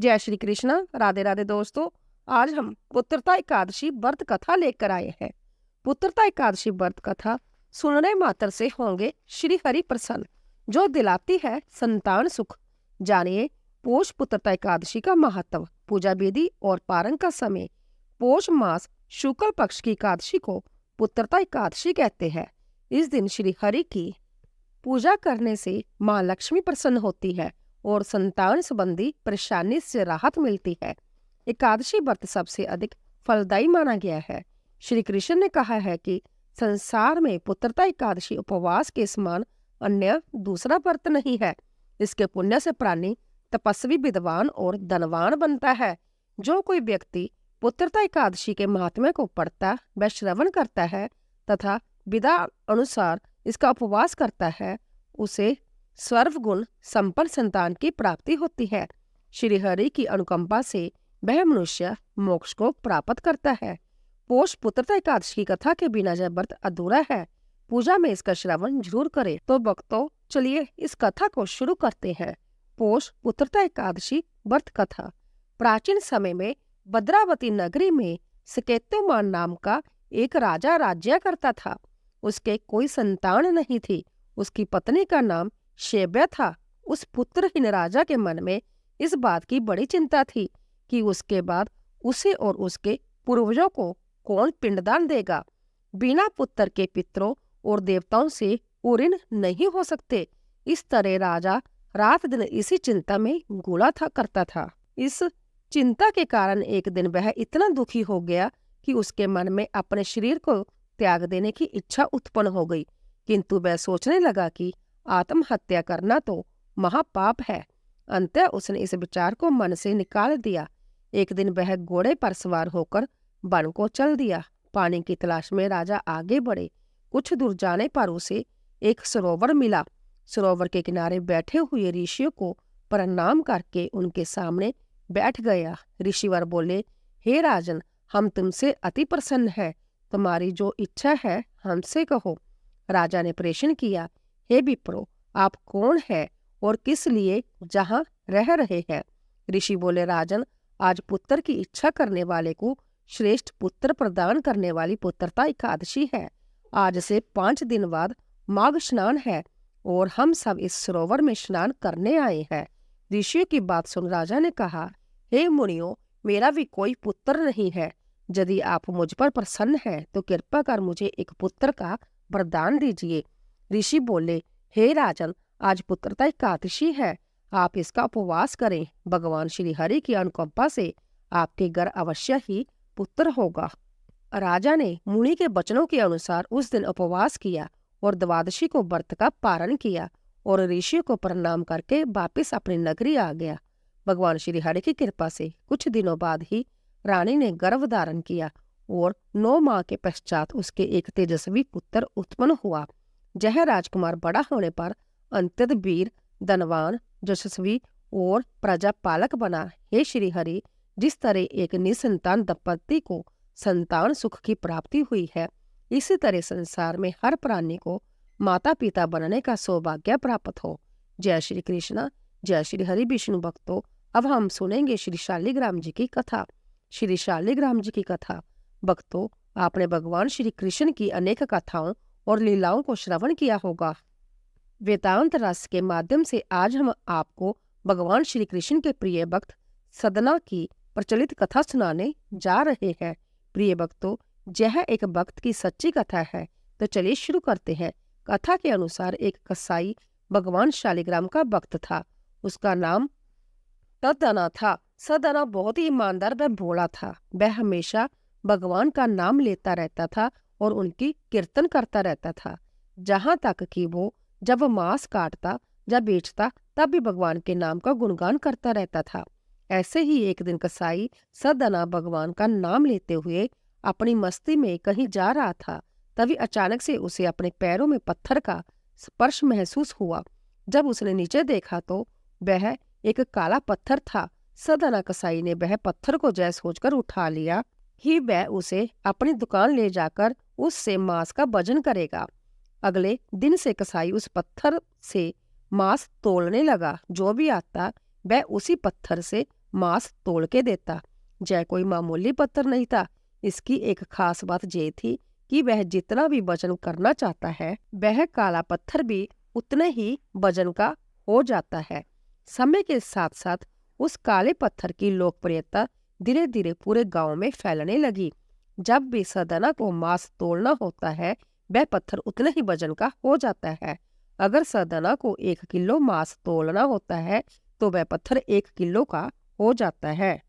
जय श्री कृष्ण। राधे राधे दोस्तों, आज हम पुत्रता एकादशी व्रत कथा लेकर आए हैं। पुत्रता एकादशी व्रत कथा सुनने मात्र से होंगे श्री हरि प्रसन्न, जो दिलाती है संतान सुख। जानिए पोष पुत्रता एकादशी का महत्व, पूजा विधि और पारण का समय। पोष मास शुक्ल पक्ष की एकादशी को पुत्रता एकादशी कहते हैं। इस दिन श्री हरि की पूजा करने से माँ लक्ष्मी प्रसन्न होती है और संतान संबंधी परेशानी से राहत मिलती है। एकादशी व्रत सबसे अधिक फलदायी माना गया है। श्री कृष्ण ने कहा है कि संसार में पुत्रता एकादशी उपवास के समान अन्य दूसरा व्रत नहीं है। इसके पुण्य से प्राणी तपस्वी, विद्वान और धनवान बनता है। जो कोई व्यक्ति पुत्रता एकादशी के महात्म्य को पढ़ता व श्रवण करता है तथा विधा अनुसार इसका उपवास करता है, उसे सर्वगुण संपन्न संतान की प्राप्ति होती है। श्री हरि की अनुकंपा से वह मनुष्य मोक्ष को प्राप्त करता है। पोष पुत्रता एकादशी की कथा के बिना यह व्रत अधूरा है। पूजा में इसका श्रवण जरूर करें। तो भक्तों, चलिए इस कथा को शुरू करते हैं। पोष पुत्रता एकादशी व्रत कथा। प्राचीन समय में भद्रावती नगरी में सकेतुमान नाम का एक राजा राज्य करता था। उसके कोई संतान नहीं थी। उसकी पत्नी का नाम शेब्या था। उस पुत्रहीन राजा के मन में इस बात की बड़ी चिंता थी कि उसके बाद उसे और उसके पूर्वजों को कौन पिंडदान देगा। बिना पुत्र के पितरों और देवताओं से उऋण नहीं हो सकते। इस तरह राजा रात दिन इसी चिंता में गुला करता था। इस चिंता के कारण एक दिन वह इतना दुखी हो गया कि उसके मन में अपने शरीर को त्याग देने की इच्छा उत्पन्न हो गई। किंतु वह सोचने लगा कि आत्महत्या करना तो महापाप है। अंततः उसने इस विचार को मन से निकाल दिया। एक दिन वह घोड़े पर सवार होकर वन को चल दिया। पानी की तलाश में राजा आगे बढ़े। कुछ दूर जाने पर उसे एक सरोवर मिला। सरोवर के किनारे बैठे हुए ऋषियों को प्रणाम करके उनके सामने बैठ गया। ऋषिवर बोले, हे राजन, हम तुमसे अति प्रसन्न हैं। तुम्हारी जो इच्छा है हमसे कहो। राजा ने प्रश्न किया, हे विप्रो, आप कौन है और किस लिए जहाँ रह रहे हैं? ऋषि बोले, राजन, आज पुत्र की इच्छा करने वाले को श्रेष्ठ पुत्र प्रदान करने वाली पुत्रता एकादशी है। आज से 5 दिन बाद माघ स्नान है और हम सब इस सरोवर में स्नान करने आए हैं। ऋषियों की बात सुन राजा ने कहा, हे मुनियों, मेरा भी कोई पुत्र नहीं है। यदि आप मुझ पर प्रसन्न हैं तो कृपा कर मुझे एक पुत्र का वरदान दीजिए। ऋषि बोले, हे राजन, आज पुत्रता एकादशी है। आप इसका उपवास करें। भगवान श्री हरि की अनुकंपा से आपके घर अवश्य ही पुत्र होगा। राजा ने मुनि के वचनों के अनुसार उस दिन उपवास किया और द्वादशी को व्रत का पारण किया और ऋषियों को प्रणाम करके वापिस अपनी नगरी आ गया। भगवान श्री हरि की कृपा से कुछ दिनों बाद ही रानी ने गर्भ धारण किया और 9 माह के पश्चात उसके एक तेजस्वी पुत्र उत्पन्न हुआ। यह राजकुमार बड़ा होने पर अत्यंत वीर, धनवान, यशस्वी और प्रजापालक बना। हे श्री हरि, जिस तरह एक निसंतान दंपति को संतान सुख की प्राप्ति हुई है, इसी तरह संसार में हर प्राणी को माता पिता बनने का सौभाग्य प्राप्त हो। जय श्री कृष्ण। जय श्री हरि। विष्णु भक्तों, अब हम सुनेंगे श्री शालिग्राम जी की कथा। श्री शालिग्राम जी की कथा। भक्तों, आपने भगवान श्री कृष्ण की अनेक कथाओं और लीलाओं को श्रवण किया होगा। वेदांत रस के माध्यम से आज हम आपको भगवान श्री कृष्ण के प्रिय भक्त सदना की प्रचलित कथा सुनाने जा रहे हैं। प्रिय भक्तों, यह एक भक्त की सच्ची कथा है। तो चलिए शुरू करते हैं। कथा के अनुसार एक कसाई भगवान शालिग्राम का भक्त था। उसका नाम सदना था। सदना बहुत ही ईमानदार व भोला था। वह हमेशा भगवान का नाम लेता रहता था और उनकी कीर्तन करता रहता था। जहाँ तक कि वो जब मांस काटता या बेचता तब भी भगवान के नाम का गुणगान करता रहता था। ऐसे ही एक दिन कसाई सदना भगवान का नाम लेते हुए अपनी मस्ती में कहीं जा रहा था। तभी अचानक से उसे अपने पैरों में पत्थर का स्पर्श महसूस हुआ। जब उसने नीचे देखा तो वह एक काला पत्थर था। सदना कसाई ने वह पत्थर को जय सोचकर उठा लिया ही वह उसे अपनी दुकान ले जाकर उससे मांस का वजन करेगा। अगले दिन से कसाई उस पत्थर से मांस तोलने लगा। जो भी आता वह उसी पत्थर से मांस तोड़ के देता। यह कोई मामूली पत्थर नहीं था। इसकी एक खास बात ये थी कि वह जितना भी वजन करना चाहता है, वह काला पत्थर भी उतने ही वजन का हो जाता है। समय के साथ साथ उस काले पत्थर की लोकप्रियता धीरे धीरे पूरे गांव में फैलने लगी। जब भी सदना को मांस तोड़ना होता है, वह पत्थर उतने ही वजन का हो जाता है। अगर सदना को 1 किलो मांस तोड़ना होता है तो वह पत्थर 1 किलो का हो जाता है,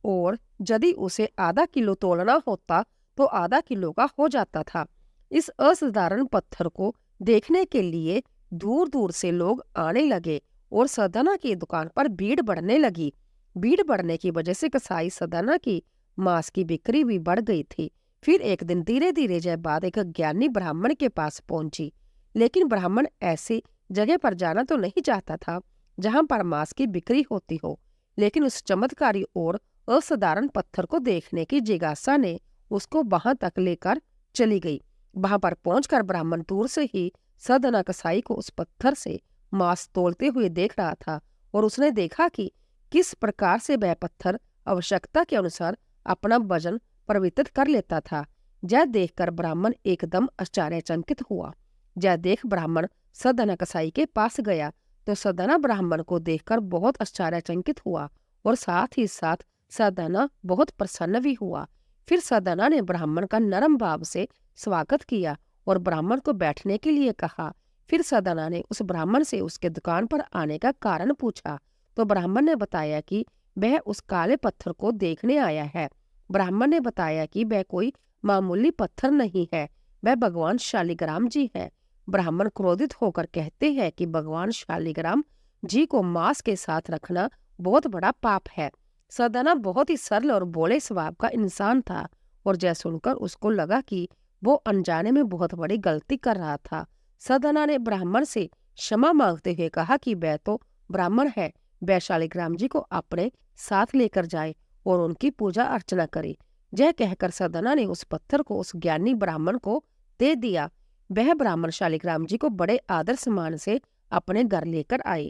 और यदि उसे आधा किलो तोड़ना होता तो आधा किलो का हो जाता था। इस असाधारण पत्थर को देखने के लिए दूर दूर से लोग आने लगे और सदना की दुकान पर भीड़ बढ़ने लगी। भीड़ बढ़ने की वजह से कसाई सदना की मांस की बिक्री भी बढ़ गई थी। फिर एक दिन धीरे धीरे यह बात एक ज्ञानी ब्राह्मण के पास पहुंची। लेकिन ब्राह्मण ऐसी जगह पर जाना तो नहीं चाहता था जहां पर मांस की बिक्री होती हो, लेकिन उस चमत्कारी और असाधारण पत्थर को देखने की जिज्ञासा ने उसको वहां तक लेकर चली गई। वहां पर पहुंचकर ब्राह्मण दूर से ही सदना कसाई को उस पत्थर से मांस तोड़ते हुए देख रहा था, और उसने देखा कि किस प्रकार से वह पत्थर आवश्यकता के अनुसार अपना वजन परिवर्तित कर लेता था। यह देखकर ब्राह्मण एकदम आश्चर्यचकित हुआ। यह देख ब्राह्मण सदना कसाई के पास गया तो सदना ब्राह्मण को देखकर बहुत आश्चर्यचकित हुआ, और साथ ही साथ सदना बहुत प्रसन्न भी हुआ। फिर सदना ने ब्राह्मण का नरम भाव से स्वागत किया और ब्राह्मण को बैठने के लिए कहा। फिर सदना ने उस ब्राह्मण से उसके दुकान पर आने का कारण पूछा तो ब्राह्मण ने बताया कि वह उस काले पत्थर को देखने आया है। ब्राह्मण ने बताया कि वह कोई मामूली पत्थर नहीं है, वह भगवान शालिग्राम जी है। ब्राह्मण क्रोधित होकर कहते हैं कि भगवान शालिग्राम जी को मांस के साथ रखना बहुत बड़ा पाप है। सदना बहुत ही सरल और भोले स्वभाव का इंसान था, और यह सुनकर उसको लगा कि वो अनजाने में बहुत बड़ी गलती कर रहा था। सदना ने ब्राह्मण से क्षमा मांगते हुए कहा कि वह तो ब्राह्मण है, वह शालिग्राम जी को अपने साथ लेकर जाए और उनकी पूजा अर्चना करे। यह कहकर सदना ने उस पत्थर को उस ज्ञानी ब्राह्मण को दे दिया। वह ब्राह्मण शालिग्राम जी को बड़े आदर सम्मान से अपने घर लेकर आए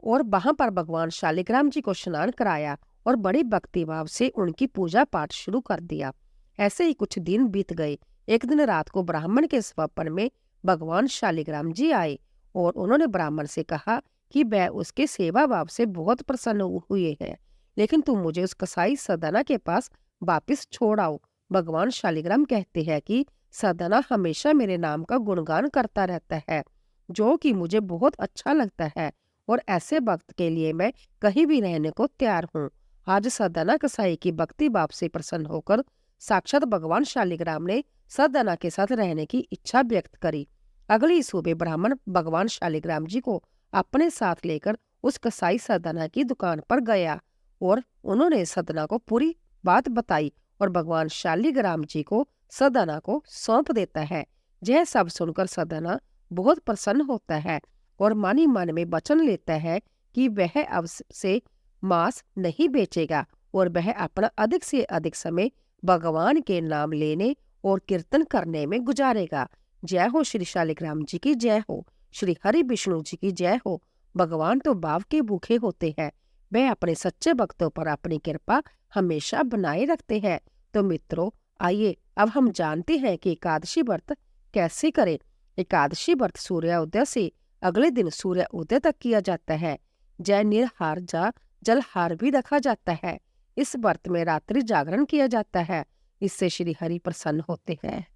और वहां पर भगवान शालिग्राम जी को स्नान कराया और बड़ी भक्तिभाव से उनकी पूजा पाठ शुरू कर दिया। ऐसे ही कुछ दिन बीत गए। एक दिन रात को ब्राह्मण के स्वप्न में भगवान शालिग्राम जी आए और उन्होंने ब्राह्मण से कहा कि वह उसके सेवा भाव से बहुत प्रसन्न हुए हैं, लेकिन तुम मुझे उस कसाई सदना के पास वापिस छोड़ आओ। भगवान शालिग्राम कहते हैं कि सदना हमेशा मेरे नाम का गुणगान करता रहता है, जो कि मुझे बहुत अच्छा लगता है, और ऐसे वक्त के लिए मैं कहीं भी रहने को तैयार हूँ। आज सदना कसाई की भक्ति भाव से प्रसन्न होकर साक्षात भगवान शालिग्राम ने सदना के साथ रहने की इच्छा व्यक्त करी। अगली सुबह ब्राह्मण भगवान शालिग्राम जी को अपने साथ लेकर उस कसाई सदना की दुकान पर गया और उन्होंने सदना को पूरी बात बताई, और भगवान शालिग्राम जी को सदना को सौंप देता है। यह सब सुनकर सदना बहुत प्रसन्न होता है और मन ही मन में वचन लेता है कि वह अब से मांस नहीं बेचेगा और वह अपना अधिक से अधिक समय भगवान के नाम लेने और कीर्तन करने में गुजारेगा। जय हो श्री शालिग्राम जी की जय हो, श्री हरि विष्णु जी की जय हो। भगवान तो भाव के भूखे होते हैं, वह अपने सच्चे भक्तों पर अपनी कृपा हमेशा बनाए रखते हैं। तो मित्रों, आइए अब हम जानते हैं कि एकादशी व्रत कैसे करें। एकादशी व्रत सूर्योदय से अगले दिन सूर्य उदय तक किया जाता है। जय निर्हार जा जलहार भी रखा जाता है। इस व्रत में रात्रि जागरण किया जाता है, इससे श्री हरि प्रसन्न होते हैं।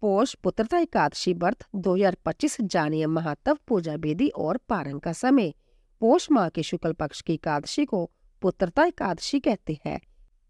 पौष पुत्रता एकादशी व्रत 2025 जानिए महत्व, पूजा विधि और पारण का समय। पौष माह के शुक्ल पक्ष की एकादशी को पुत्रता एकादशी कहते हैं।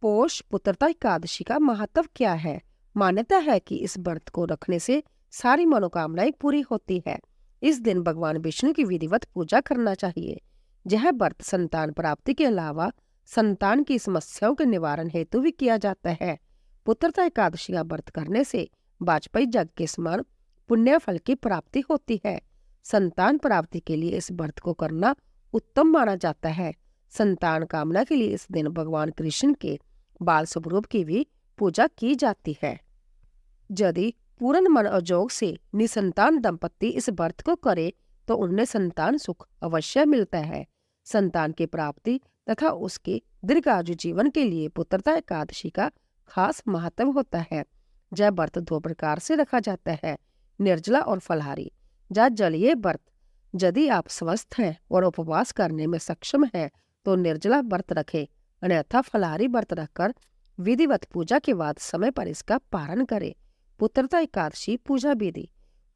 पौष पुत्रता एकादशी का महत्व क्या है? मान्यता है कि इस व्रत को रखने से सारी मनोकामनाएं पूरी होती है। इस दिन भगवान विष्णु की विधिवत पूजा करना चाहिए। यह व्रत संतान प्राप्ति के अलावा संतान की समस्याओं के निवारण हेतु भी किया जाता है। पुत्रता एकादशी का व्रत करने से वाजपेयी यज्ञ के समान पुण्य फल की प्राप्ति होती है। संतान प्राप्ति के लिए इस व्रत को करना उत्तम माना जाता है। संतान कामना के लिए इस दिन भगवान कृष्ण के बाल स्वरूप की भी पूजा की जाती है। यदि पूर्ण मन और जोग से निसंतान दंपति इस व्रत को करे तो उन्हें संतान सुख अवश्य मिलता है। संतान की प्राप्ति तथा उसके दीर्घायु जीवन के लिए पुत्रता एकादशी का खास महत्व होता है। यह व्रत दो प्रकार से रखा जाता है, निर्जला और फलाहारी। या जलीय व्रत, यदि आप स्वस्थ हैं और उपवास करने में सक्षम हैं तो निर्जला व्रत रखें, अन्यथा फलाहारी व्रत रखकर विधिवत पूजा के बाद समय पर इसका पारण करें। पुत्रता एकादशी पूजा विधि।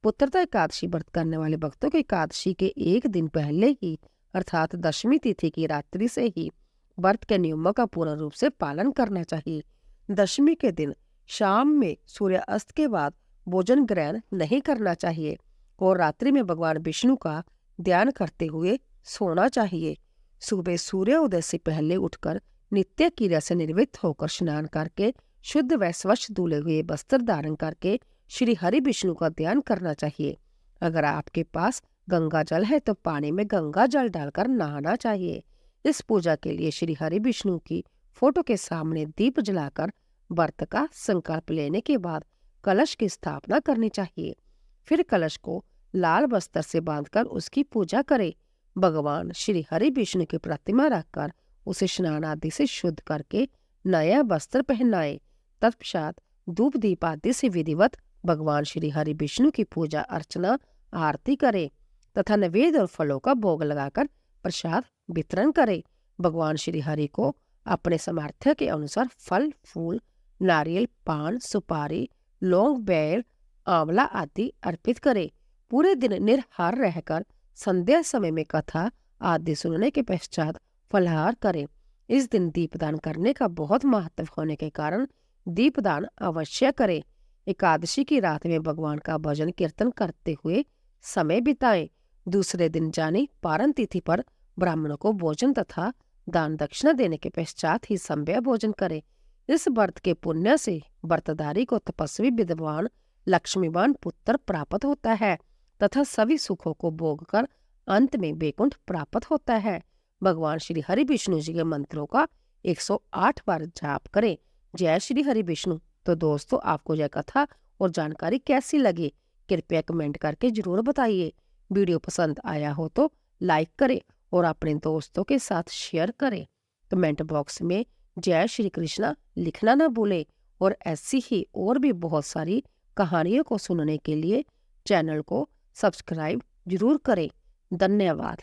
पुत्रता एकादशी व्रत करने वाले भक्तों को एकादशी के एक दिन पहले ही अर्थात दशमी तिथि की रात्रि से ही व्रत के नियमों का पूर्ण रूप से पालन करना चाहिए। दशमी के दिन शाम में सूर्यास्त के बाद भोजन ग्रहण नहीं करना चाहिए और रात्रि में भगवान विष्णु का ध्यान करते हुए सोना चाहिए। सुबह सूर्योदय से पहले उठकर नित्य क्रिया से निर्वृत्त होकर स्नान करके शुद्ध व स्वच्छ धुले हुए वस्त्र धारण करके श्री हरि विष्णु का ध्यान करना चाहिए। अगर आपके पास गंगा जल है तो पानी में गंगा जल डालकर नहाना चाहिए। इस पूजा के लिए श्री हरि विष्णु की फोटो के सामने दीप जलाकर व्रत का संकल्प लेने के बाद कलश की स्थापना करनी चाहिए। फिर कलश को लाल वस्त्र से बांधकर उसकी पूजा करें। भगवान श्री हरि विष्णु की प्रतिमा रखकर उसे स्नान आदि से शुद्ध करके नया वस्त्र पहनाए। तत्पश्चात धूप दीप आदि से विधिवत भगवान श्री हरि विष्णु की पूजा अर्चना आरती करे तथा नैवेद्य और फलों का भोग लगाकर प्रसाद वितरण करे। भगवान श्री हरि को अपने सामर्थ्य के अनुसार फल फूल, नारियल, पान, सुपारी, लौंग, बेर, आंवला आदि अर्पित करे। पूरे दिन निराहार रहकर संध्या समय में कथा आदि सुनने के पश्चात फलाहार करें। इस दिन दीपदान करने का बहुत महत्व होने के कारण दीपदान अवश्य करें। एकादशी की रात में भगवान का भजन कीर्तन करते हुए समय बिताएं। दूसरे दिन जानी पारण तिथि पर ब्राह्मणों को भोजन तथा दान दक्षिणा देने के पश्चात ही संध्या भोजन करें। इस व्रत के पुण्य से व्रतधारी को तपस्वी विद्वान लक्ष्मीवान पुत्र प्राप्त होता है तथा सभी सुखों को भोग कर अंत में वैकुंठ प्राप्त होता है। भगवान श्री हरि विष्णु जी के मंत्रों का 108 बार जाप करें। जय श्री हरि विष्णु। तो दोस्तों, आपको यह कथा और जानकारी कैसी लगी कृपया कमेंट करके जरूर बताइए। वीडियो पसंद आया हो तो लाइक करें और अपने दोस्तों के साथ शेयर करें। कमेंट बॉक्स में जय श्री कृष्णा लिखना ना भूलें और ऐसी ही और भी बहुत सारी कहानियों को सुनने के लिए चैनल को सब्सक्राइब जरूर करें। धन्यवाद।